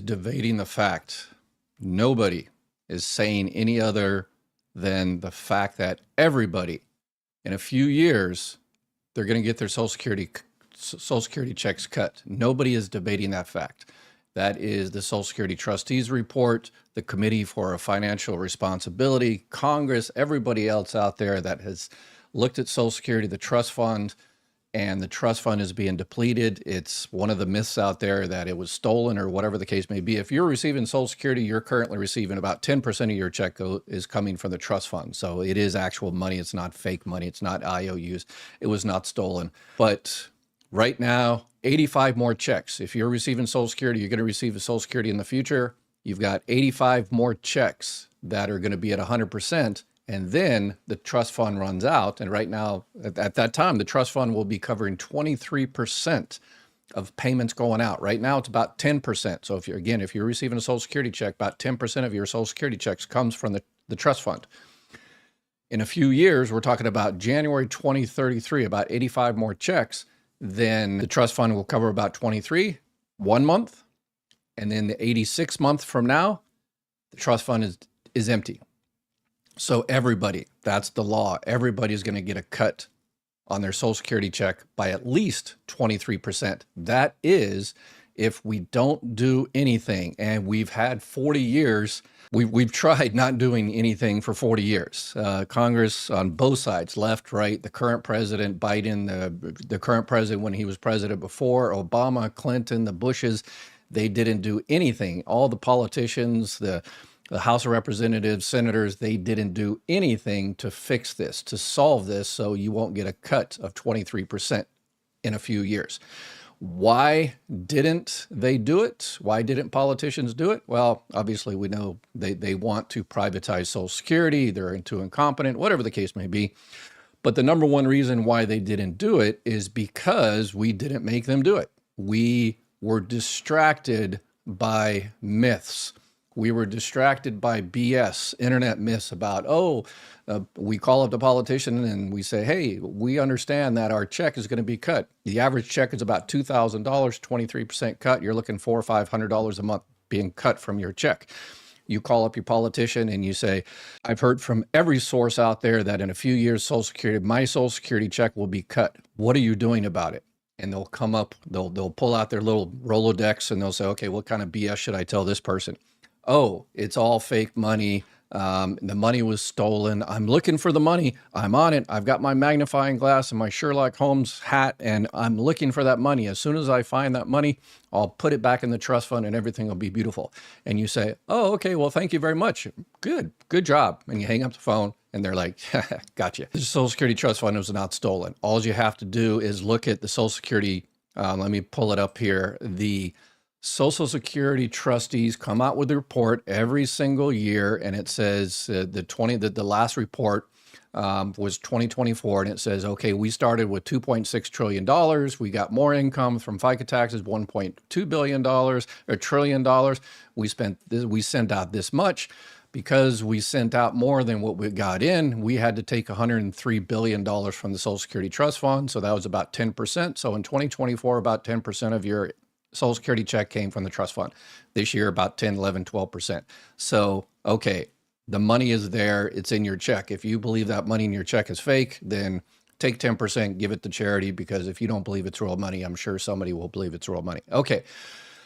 debating the fact. Nobody is saying any other than the fact that everybody in a few years, they're going to get their Social Security checks cut. Nobody is debating that fact. That is the Social Security Trustees Report, the Committee for Financial Responsibility, Congress, everybody else out there that has looked at Social Security, the trust fund, and the trust fund is being depleted. It's one of the myths out there that it was stolen or whatever the case may be. If you're receiving Social Security, you're currently receiving about 10% of your check is coming from the trust fund. So it is actual money. It's not fake money. It's not IOUs. It was not stolen. But right now, 85 more checks. If you're receiving Social Security, you're going to receive a Social Security in the future. You've got 85 more checks that are going to be at 100%. And then the trust fund runs out. And right now, at that time, the trust fund will be covering 23% of payments going out. Right now, it's about 10%. So if you're receiving a Social Security check, about 10% of your Social Security checks comes from the trust fund. In a few years, we're talking about January 2033, about 85 more checks. Then the trust fund will cover about 23, 1 month. And then the 86 month from now, the trust fund is empty. So everybody, that's the law. Everybody's going to get a cut on their Social Security check by at least 23%. That is if we don't do anything. And we've had 40 years. We've tried not doing anything for 40 years. Congress on both sides, left, right, the current president, Biden, the current president when he was president before, Obama, Clinton, the Bushes, they didn't do anything. All the politicians, the House of Representatives, senators, they didn't do anything to fix this, to solve this, so you won't get a cut of 23% in a few years. Why didn't they do it? Why didn't politicians do it? Well, obviously we know they want to privatize Social Security, they're too incompetent, whatever the case may be. But the number one reason why they didn't do it is because we didn't make them do it. We were distracted by myths. We were distracted by BS, internet myths about, we call up the politician and we say, hey, we understand that our check is going to be cut. The average check is about $2,000, 23% cut. You're looking $400 or $500 a month being cut from your check. You call up your politician and you say, I've heard from every source out there that in a few years, my Social Security check will be cut. What are you doing about it? And they'll come up, they'll pull out their little Rolodex and they'll say, okay, what kind of BS should I tell this person? Oh, it's all fake money. The money was stolen. I'm looking for the money. I'm on it. I've got my magnifying glass and my Sherlock Holmes hat, and I'm looking for that money. As soon as I find that money, I'll put it back in the trust fund and everything will be beautiful. And you say, oh, okay, well, thank you very much. Good job. And you hang up the phone and they're like, gotcha. The Social Security trust fund was not stolen. All you have to do is look at the Social Security. Let me pull it up here. The Social Security trustees come out with a report every single year, and it says the last report was 2024, and it says, okay, we started with $2.6 trillion. We got more income from FICA taxes, $1.2 billion or $1 trillion. We sent out this much. Because we sent out more than what we got in, we had to take $103 billion from the Social Security Trust Fund. So that was about 10%. So in 2024, about 10% of your Social Security check came from the trust fund. This year, about 10, 11, 12%. So, okay, the money is there. It's in your check. If you believe that money in your check is fake, then take 10%, give it to charity, because if you don't believe it's real money, I'm sure somebody will believe it's real money. Okay,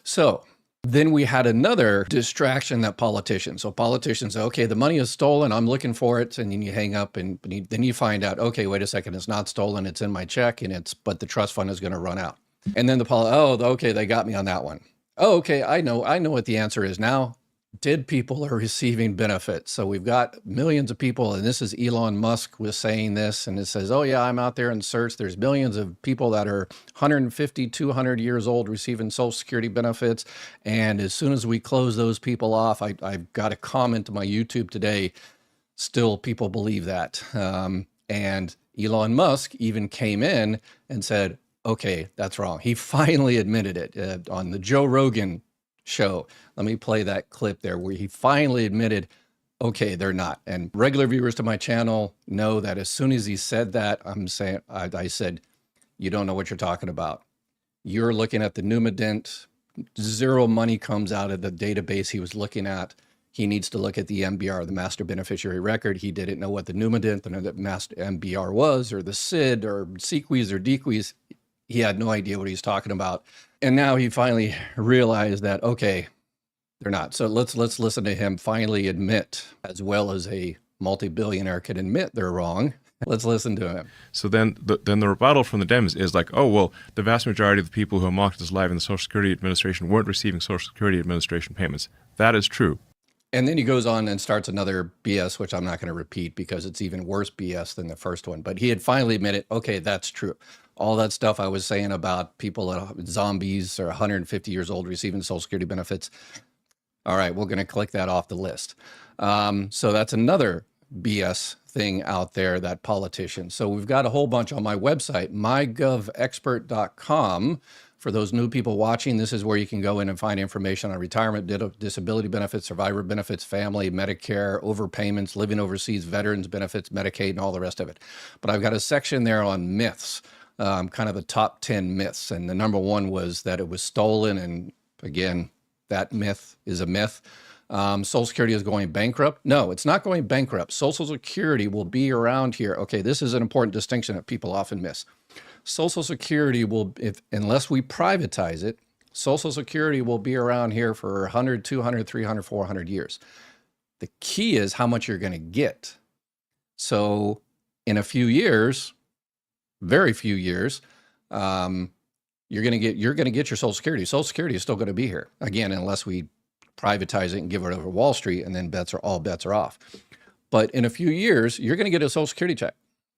so then we had another distraction that politicians say, okay, the money is stolen. I'm looking for it. And then you hang up and then you find out, okay, wait a second, it's not stolen. It's in my check but the trust fund is going to run out. And then okay, they got me on that one. Oh, okay, I know what the answer is now. Did people are receiving benefits? So we've got millions of people, and this is Elon Musk was saying this, and it says, oh yeah, I'm out there in search. There's millions of people that are 150, 200 years old receiving Social Security benefits. And as soon as we close those people off, I've got a comment to my YouTube today, still people believe that. And Elon Musk even came in and said, okay, that's wrong. He finally admitted it on the Joe Rogan show. Let me play that clip there where he finally admitted, okay, they're not. And regular viewers to my channel know that as soon as he said that, I said, you don't know what you're talking about. You're looking at the Numident zero money comes out of the database he was looking at. He needs to look at the MBR, the master beneficiary record. He didn't know what the numinant and the master MBR was, or the SID, or seques, or deques. He had no idea what he was talking about. And now he finally realized that, okay, they're not. So let's listen to him finally admit, as well as a multi-billionaire can admit they're wrong. Let's listen to him. So then the rebuttal from the Dems is like, oh, well, the vast majority of the people who are marked as live in the Social Security Administration weren't receiving Social Security Administration payments. That is true. And then he goes on and starts another BS, which I'm not going to repeat because it's even worse BS than the first one. But he had finally admitted, okay, that's true. All that stuff I was saying about people, zombies or 150 years old receiving Social Security benefits. All right, we're going to click that off the list. So that's another BS thing out there, that politicians. So we've got a whole bunch on my website, mygovexpert.com. For those new people watching, this is where you can go in and find information on retirement, disability benefits, survivor benefits, family, Medicare, overpayments, living overseas, veterans benefits, Medicaid, and all the rest of it. But I've got a section there on myths, kind of the top 10 myths. And the number one was that it was stolen. And again, that myth is a myth. Social Security is going bankrupt. No, it's not going bankrupt. Social Security will be around here. Okay, this is an important distinction that people often miss. Social Security will, unless we privatize it, Social Security will be around here for 100, 200, 300, 400 years. The key is how much you're going to get. So in a few years, very few years, you're going to get your Social Security. Social Security is still going to be here, again, unless we privatize it and give it over to Wall Street, and then all bets are off. But in a few years, you're going to get a Social Security check.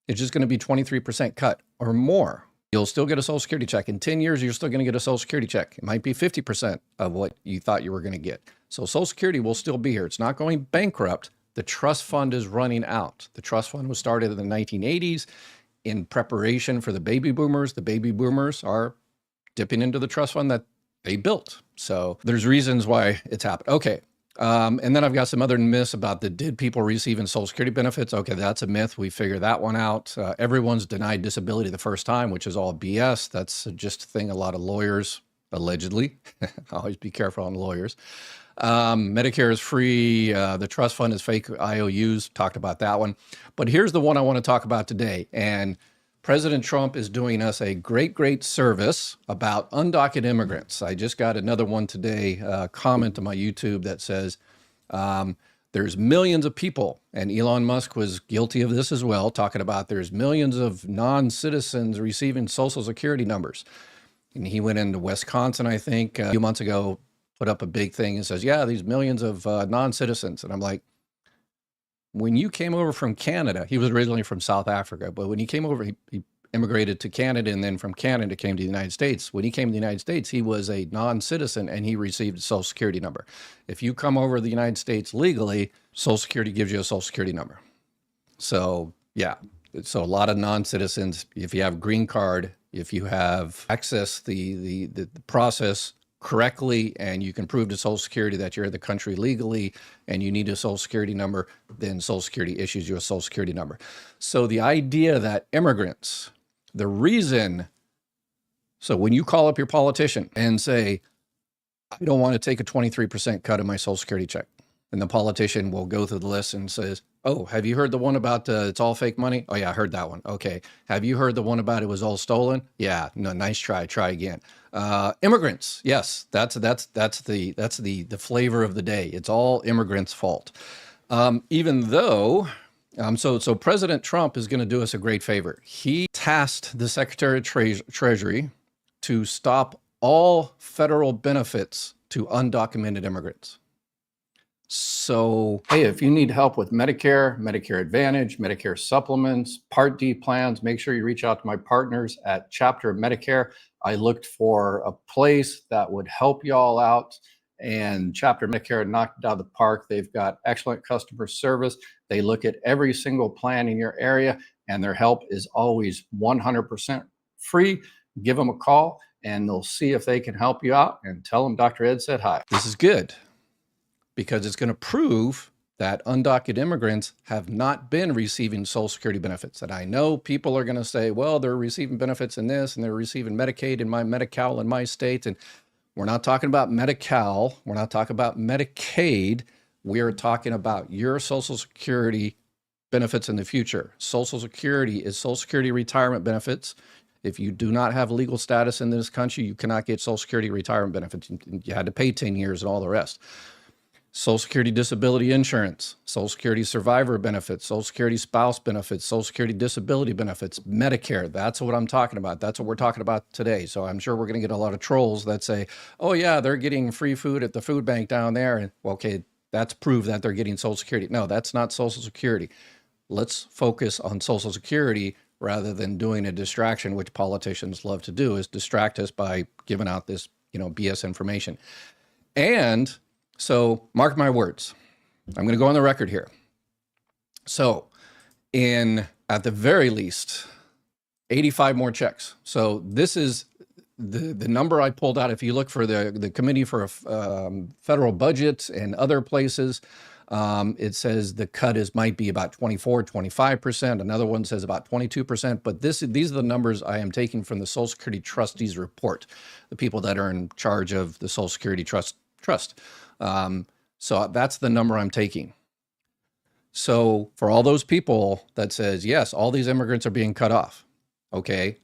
It's just going to be 23% cut or more. You'll still get a Social Security check. In 10 years, you're still going to get a Social Security check. It might be 50% of what you thought you were going to get. So Social Security will still be here. It's not going bankrupt. The trust fund is running out. The trust fund was started in the 1980s in preparation for the baby boomers. The baby boomers are dipping into the trust fund that they built. So there's reasons why it's happened. Okay. And then I've got some other myths about did people receiving Social Security benefits? Okay, that's a myth. We figured that one out. Everyone's denied disability the first time, which is all BS. That's just a thing a lot of lawyers, allegedly, always be careful on lawyers. Medicare is free. The trust fund is fake IOUs. Talked about that one. But here's the one I want to talk about today. And President Trump is doing us a great service about undocumented immigrants. I just got another one today, comment on my YouTube that says there's millions of people, and Elon Musk was guilty of this as well, talking about there's millions of non-citizens receiving Social Security numbers. And he went into Wisconsin, I think, a few months ago, put up a big thing and says, yeah, these millions of non-citizens. And I'm like, when you came over from Canada, he was originally from South Africa, but when he came over, he immigrated to Canada, and then from Canada came to the United States. When he came to the United States, he was a non-citizen and he received a Social Security number. If you come over to the United States legally, Social Security gives you a Social Security number. So yeah, so a lot of non-citizens, if you have a green card, if you have access the process correctly, and you can prove to Social Security that you're in the country legally and you need a Social Security number, then Social Security issues you a Social Security number. So the idea that immigrants, the reason, so when you call up your politician and say, I don't want to take a 23% cut of my Social Security check, and the politician will go through the list and says, oh, have you heard the one about it's all fake money? Oh yeah, I heard that one. Okay. Have you heard the one about it was all stolen? Yeah, no, nice try. Try again. Immigrants. Yes, that's the flavor of the day. It's all immigrants' fault. Even though, so President Trump is going to do us a great favor. He tasked the Secretary of Treasury to stop all federal benefits to undocumented immigrants. So, hey, if you need help with Medicare, Medicare Advantage, Medicare supplements, Part D plans, make sure you reach out to my partners at Chapter of Medicare. I looked for a place that would help you all out, and Chapter of Medicare knocked it out of the park. They've got excellent customer service. They look at every single plan in your area, and their help is always 100% free. Give them a call, and they'll see if they can help you out, and tell them Dr. Ed said hi. This is good, because it's going to prove that undocumented immigrants have not been receiving Social Security benefits. And I know people are going to say, well, they're receiving benefits in this, and they're receiving Medicaid in my Medi-Cal in my state. And We're not talking about Medi-Cal. We're not talking about Medicaid. We are talking about your Social Security benefits in the future. Social Security is Social Security retirement benefits. If you do not have legal status in this country, you cannot get Social Security retirement benefits. You had to pay 10 years and all the rest. Social Security disability insurance, Social Security survivor benefits, Social Security spouse benefits, Social Security disability benefits, Medicare. That's what I'm talking about. That's what we're talking about today. So I'm sure we're going to get a lot of trolls that say, oh yeah, they're getting free food at the food bank down there. And well, okay, that's proof that they're getting Social Security. No, that's not Social Security. Let's focus on Social Security rather than doing a distraction, which politicians love to do, is distract us by giving out this, BS information. And so mark my words, I'm going to go on the record here. So at the very least, 85 more checks. So this is the number I pulled out. If you look for the Committee for Federal Budget and other places, it says the cut might be about 24, 25%. Another one says about 22%. But these are the numbers I am taking from the Social Security Trustees report, the people that are in charge of the Social Security Trust. So that's the number I'm taking. So for all those people that says, yes, all these immigrants are being cut off. Okay.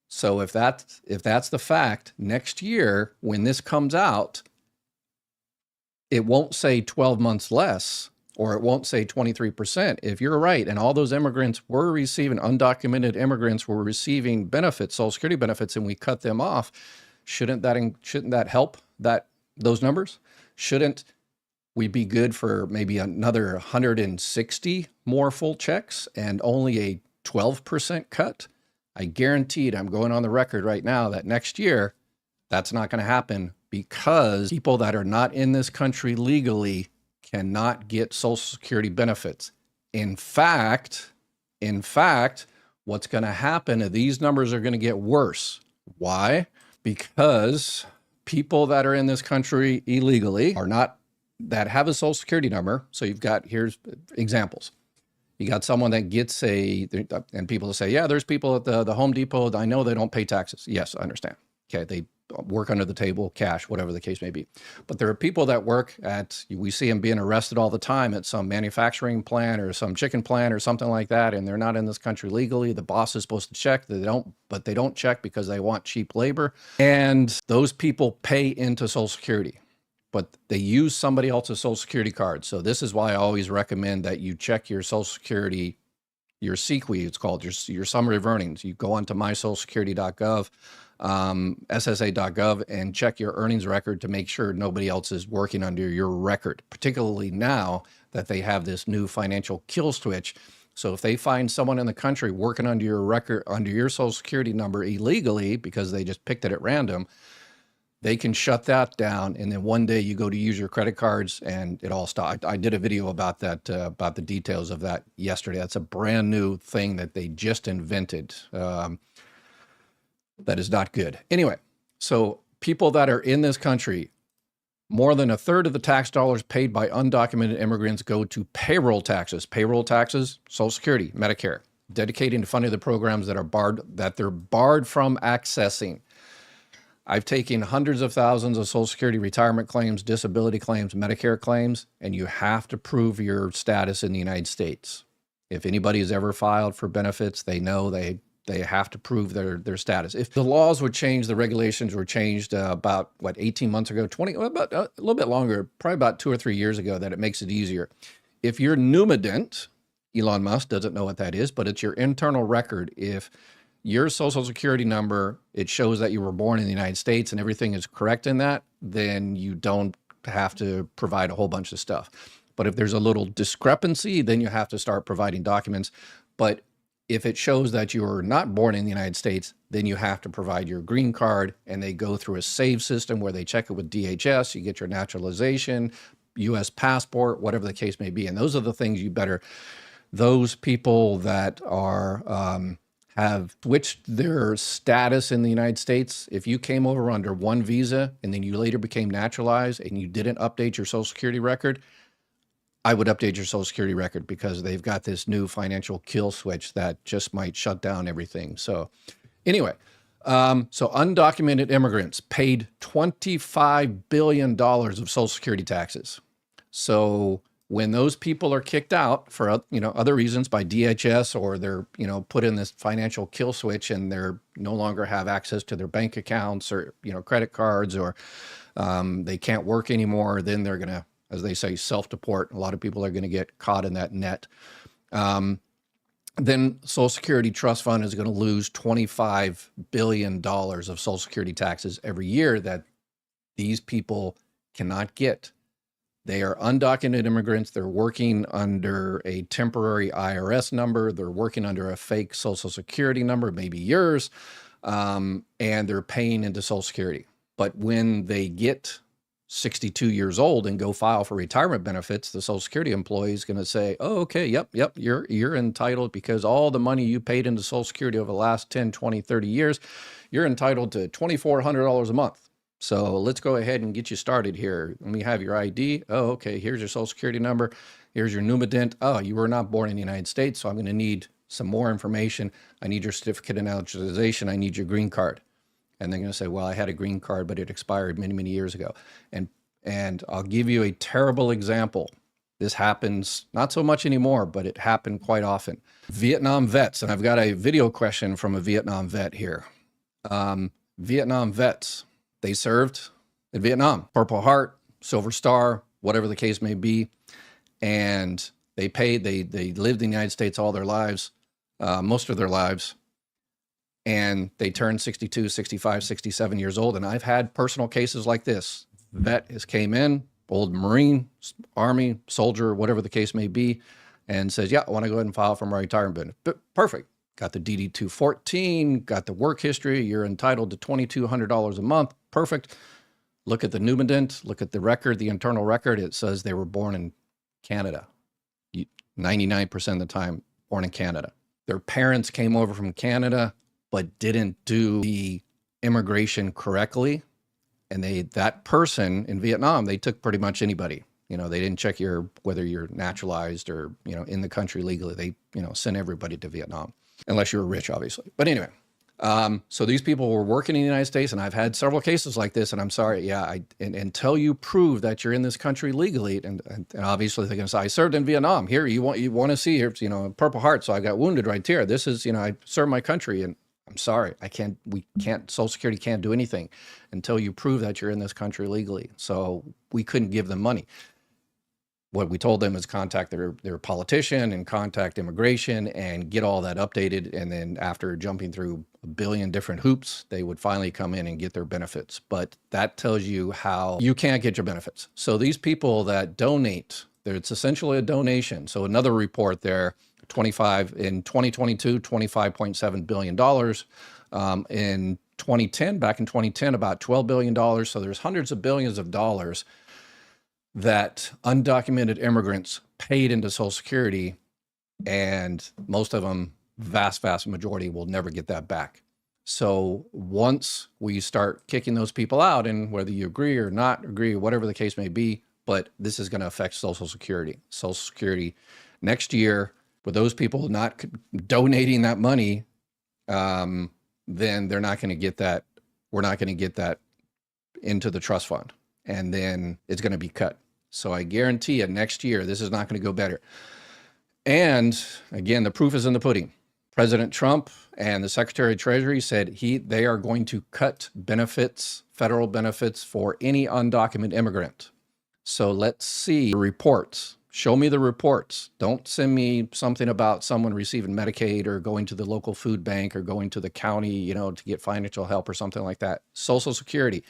So if that's the fact, next year, when this comes out, it won't say 12 months less, or it won't say 23%. If you're right, and all those immigrants were receiving, undocumented immigrants were receiving benefits, Social Security benefits, and we cut them off, shouldn't that help those numbers? Shouldn't we be good for maybe another 160 more full checks and only a 12% cut? I guaranteed, I'm going on the record right now, that next year, that's not going to happen, because people that are not in this country legally cannot get Social Security benefits. In fact, what's going to happen is these numbers are going to get worse. Why? Because people that are in this country illegally that have a Social Security number. So here's examples. You got someone that gets and people say, yeah, there's people at the Home Depot, I know they don't pay taxes. Yes, I understand. Okay, they work under the table, cash, whatever the case may be. But there are people that work we see them being arrested all the time at some manufacturing plant or some chicken plant or something like that, and they're not in this country legally. The boss is supposed to check, but they don't check because they want cheap labor. And those people pay into Social Security, but they use somebody else's Social Security card. So this is why I always recommend that you check your Social Security, your SEQI, it's called, your summary of earnings. You go onto mysocialsecurity.gov, ssa.gov, and check your earnings record to make sure nobody else is working under your record, particularly now that they have this new financial kill switch. So if they find someone in the country working under your record, under your Social Security number illegally, because they just picked it at random, they can shut that down. And then one day you go to use your credit cards and it all stopped. I did a video about that, about the details of that yesterday. That's a brand new thing that they just invented. That is not good. Anyway, so people that are in this country, more than a third of the tax dollars paid by undocumented immigrants go to payroll taxes. Payroll taxes, Social Security, Medicare, dedicating to funding the programs that they're barred from accessing. I've taken hundreds of thousands of Social Security retirement claims, disability claims, Medicare claims, and you have to prove your status in the United States. If anybody has ever filed for benefits, they know they have to prove their status. If the laws would change, the regulations were changed about, 18 months ago, about a little bit longer, probably about 2 or 3 years ago, that it makes it easier. If you're numident, Elon Musk doesn't know what that is, but it's your internal record. If your Social Security number, it shows that you were born in the United States and everything is correct in that, then you don't have to provide a whole bunch of stuff. But if there's a little discrepancy, then you have to start providing documents. But if it shows that you're not born in the United States, then you have to provide your green card, and they go through a save system where they check it with DHS, you get your naturalization, U.S. passport, whatever the case may be. And those are the things those people that have switched their status in the United States, if you came over under one visa and then you later became naturalized and you didn't update your Social Security record, I would update your Social Security record, because they've got this new financial kill switch that just might shut down everything. So anyway, So undocumented immigrants paid $25 billion of Social Security taxes. So when those people are kicked out for other reasons by DHS, or they're put in this financial kill switch and they're no longer have access to their bank accounts or credit cards, or they can't work anymore, then they're gonna, as they say, self-deport. A lot of people are gonna get caught in that net. Then Social Security Trust Fund is going to lose $25 billion of Social Security taxes every year that these people cannot get. They are undocumented immigrants. They're working under a temporary IRS number. They're working under a fake Social Security number, maybe yours, and they're paying into Social Security. But when they get 62 years old and go file for retirement benefits, the Social Security employee is going to say, oh, okay, yep, you're entitled, because all the money you paid into Social Security over the last 10, 20, 30 years, you're entitled to $2,400 a month. So let's go ahead and get you started here. Let me have your ID. Oh, okay, here's your Social Security number. Here's your numadent. Oh, you were not born in the United States, so I'm going to need some more information. I need your certificate of naturalization. I need your green card. And they're going to say, well, I had a green card, but it expired many, many years ago. And I'll give you a terrible example. This happens not so much anymore, but it happened quite often. Vietnam vets, and I've got a video question from a Vietnam vet here. Vietnam vets, they served in Vietnam, Purple Heart, Silver Star, whatever the case may be. And they paid, they lived in the United States all their lives, most of their lives. And they turned 62, 65, 67 years old. And I've had personal cases like this. Vet has came in, old Marine, Army, soldier, whatever the case may be, and says, yeah, I want to go ahead and file for my retirement benefit. Perfect. Got the DD-214, got the work history. You're entitled to $2,200 a month. Perfect. Look at the numadent, look at the record, the internal record. It says they were born in Canada. 99% of the time, born in Canada. Their parents came over from Canada, but didn't do the immigration correctly. And that person in Vietnam, they took pretty much anybody. They didn't check whether you're naturalized or, in the country legally. They, sent everybody to Vietnam, unless you were rich, obviously. But anyway, so these people were working in the United States, and I've had several cases like this, and I'm sorry, until you prove that you're in this country legally, and obviously they're going to say, I served in Vietnam. Here, you want to see, here's, Purple Heart, so I got wounded right here. This is, I served my country, and I'm sorry, Social Security can't do anything until you prove that you're in this country legally. So we couldn't give them money. What we told them is contact their politician and contact immigration and get all that updated. And then after jumping through a billion different hoops, they would finally come in and get their benefits. But that tells you how you can't get your benefits. So these people that donate, it's essentially a donation. So another report there, in 2022, $25.7 billion. In 2010, back in 2010, about $12 billion. So there's hundreds of billions of dollars that undocumented immigrants paid into Social Security, and most of them, vast majority, will never get that back. So once we start kicking those people out, and whether you agree or not agree, whatever the case may be, but this is going to affect Social Security. Social Security next year, with those people not donating that money, then they're not going to get that. We're not going to get that into the trust fund, and then it's going to be cut. So I guarantee you next year, this is not going to go better. And again, the proof is in the pudding. President Trump and the Secretary of Treasury said they are going to cut benefits, federal benefits, for any undocumented immigrant. So let's see the reports. Show me the reports. Don't send me something about someone receiving Medicaid or going to the local food bank or going to the county, to get financial help or something like that. Social Security.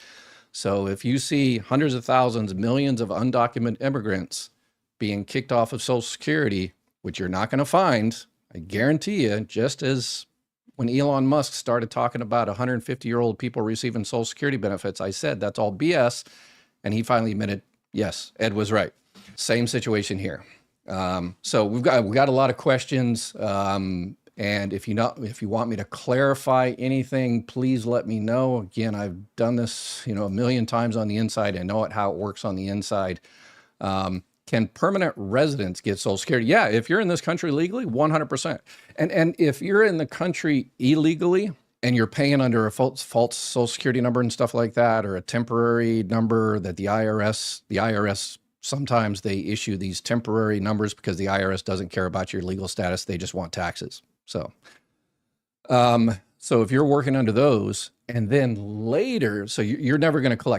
So if you see hundreds of thousands, millions of undocumented immigrants being kicked off of Social Security, which you're not going to find, I guarantee you, just as when Elon Musk started talking about 150-year-old people receiving Social Security benefits, I said that's all BS. And he finally admitted, yes, Ed was right. Same situation here. So we've got a lot of questions. And if you want me to clarify anything, please let me know. Again, I've done this, a million times on the inside. I know how it works on the inside. Can permanent residents get Social Security? Yeah, if you're in this country legally, 100%. And if you're in the country illegally, and you're paying under a false social security number and stuff like that, or a temporary number that the IRS, sometimes they issue these temporary numbers because the IRS doesn't care about your legal status. They just want taxes. So if you're working under those, and then later, so you're never going to collect